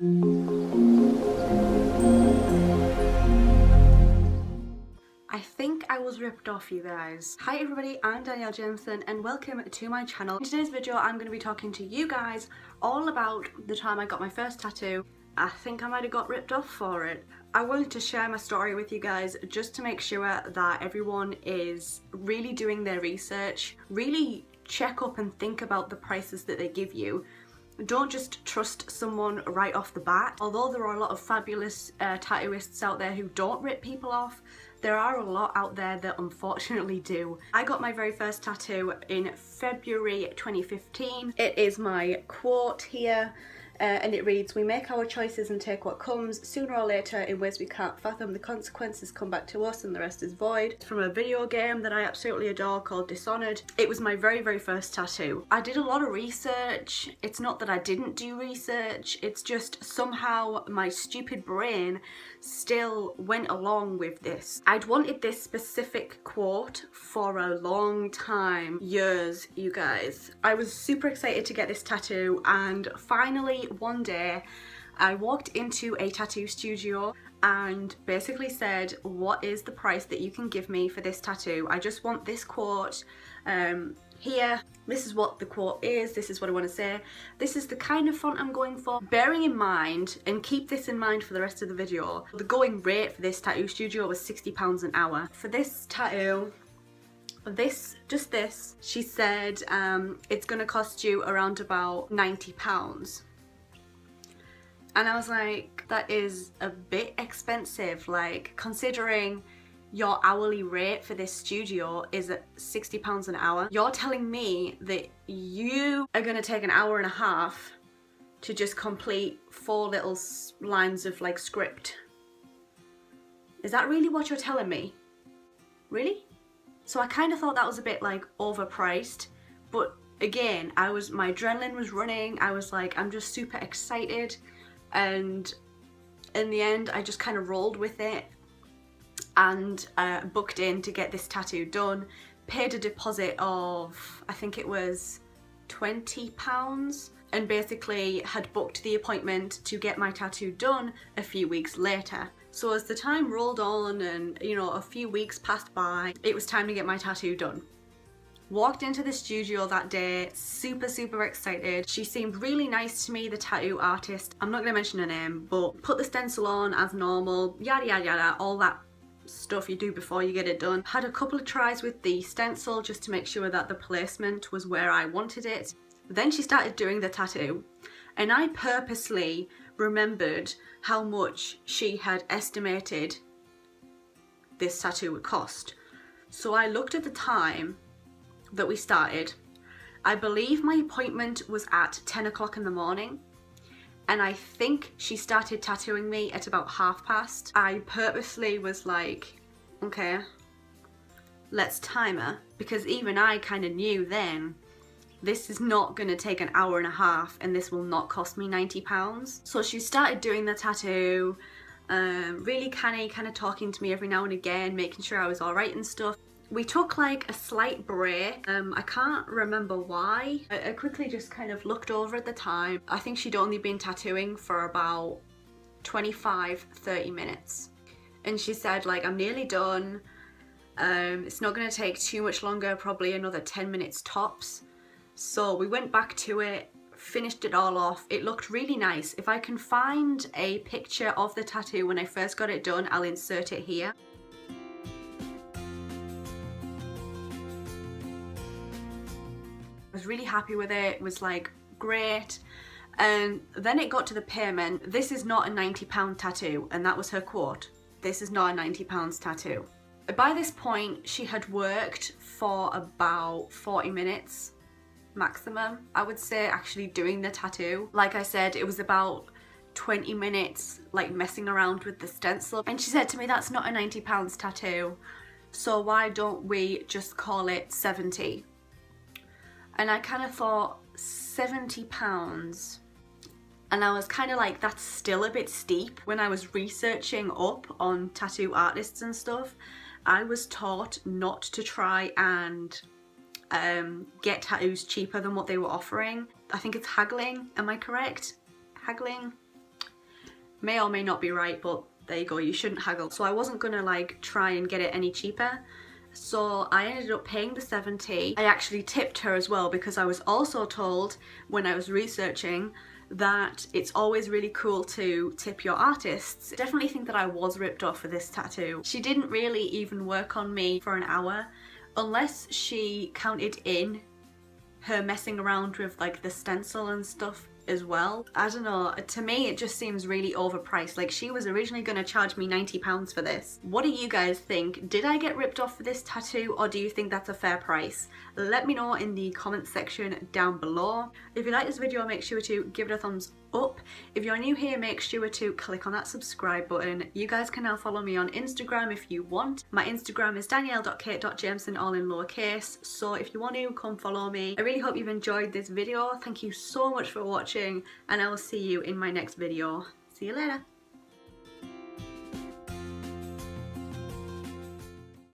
I think I was ripped off, you guys. Hi everybody, I'm Danielle Jameson and welcome to my channel. In today's video I'm going to be talking to you guys all about the time I got my first tattoo. I think I might have got ripped off for it. I wanted to share my story with you guys just to make sure that everyone is really doing their research, really check up and think about the prices that they give you. Don't just trust someone right off the bat. Although there are a lot of fabulous tattooists out there who don't rip people off, there are a lot out there that unfortunately do. I got my very first tattoo in February 2015. It is my quote here. And it reads, "We make our choices and take what comes. Sooner or later, in ways we can't fathom, the consequences come back to us and the rest is void." It's from a video game that I absolutely adore called Dishonored. It was my very, very first tattoo. I did a lot of research. It's not that I didn't do research, it's just somehow my stupid brain still went along with this. I'd wanted this specific quote for a long time, years, you guys. I was super excited to get this tattoo, and finally one day I walked into a tattoo studio and basically said, "What is the price that you can give me for this tattoo? I just want this quote here. This is what the quote is. This is what I want to say. This is the kind of font I'm going for." Bearing in mind, and keep this in mind for the rest of the video, the going rate for this tattoo studio was £60 an hour. For this tattoo, just this, she said it's gonna cost you around about £90. And I was like, that is a bit expensive, like considering your hourly rate for this studio is at £60 an hour. You're telling me that you are gonna take an hour and a half to just complete 4 little lines of like script. Is that really what you're telling me? Really? So I kind of thought that was a bit like overpriced, but again, my adrenaline was running. I was like, I'm just super excited, and in the end I just kind of rolled with it and booked in to get this tattoo done. Paid a deposit of, I think it was £20, and basically had booked the appointment to get my tattoo done a few weeks later. So as the time rolled on and, you know, a few weeks passed by, it was time to get my tattoo done. Walked into the studio that day, super excited. She seemed really nice to me, the tattoo artist. I'm not gonna mention her name, but put the stencil on as normal, yada yada yada, all that stuff you do before you get it done. Had a couple of tries with the stencil just to make sure that the placement was where I wanted it. Then she started doing the tattoo, and I purposely remembered how much she had estimated this tattoo would cost. So I looked at the time that we started. I believe my appointment was at 10 o'clock in the morning, and I think she started tattooing me at about past. I purposely was like, okay, let's time her, because even I kind of knew then this is not gonna take an hour and a half and this will not cost me £90. So she started doing the tattoo, really kind of talking to me every now and again, making sure I was all right and stuff. We took like a slight break. I can't remember why. I quickly just kind of looked over at the time. I think she'd only been tattooing for about 25-30 minutes. And she said, like, "I'm nearly done. It's not gonna take too much longer, probably another 10 minutes tops." So we went back to it, finished it all off. It looked really nice. If I can find a picture of the tattoo when I first got it done, I'll insert it here. I was really happy with it. It was like great. And then it got to the payment. "This is not a £90 tattoo," and that was her quote. "This is not a £90 tattoo." By this point, she had worked for about 40 minutes maximum, I would say, actually doing the tattoo. Like I said, it was about 20 minutes like messing around with the stencil, and she said to me, "That's not a £90 tattoo, so why don't we just call it 70? And I kind of thought, £70? And I was kind of like, that's still a bit steep. When I was researching up on tattoo artists and stuff, I was taught not to try and get tattoos cheaper than what they were offering. I think it's haggling, am I correct? Haggling? May or may not be right, but there you go, you shouldn't haggle. So I wasn't gonna like try and get it any cheaper. So I ended up paying the 70. I actually tipped her as well because I was also told when I was researching that it's always really cool to tip your artists. Definitely think that I was ripped off for this tattoo. She didn't really even work on me for an hour unless she counted in her messing around with like the stencil and stuff as well. I don't know, to me it just seems really overpriced. Like, she was originally going to charge me £90 for this. What do you guys think? Did I get ripped off for this tattoo, or do you think that's a fair price? Let me know in the comments section down below. If you like this video, make sure to give it a thumbs up. If you're new here, make sure to click on that subscribe button. You guys can now follow me on Instagram if you want. My Instagram is danielle.kate.jameson, all in lowercase, so if you want to, come follow me. I really hope you've enjoyed this video. Thank you so much for watching, and I will see you in my next video. See you later.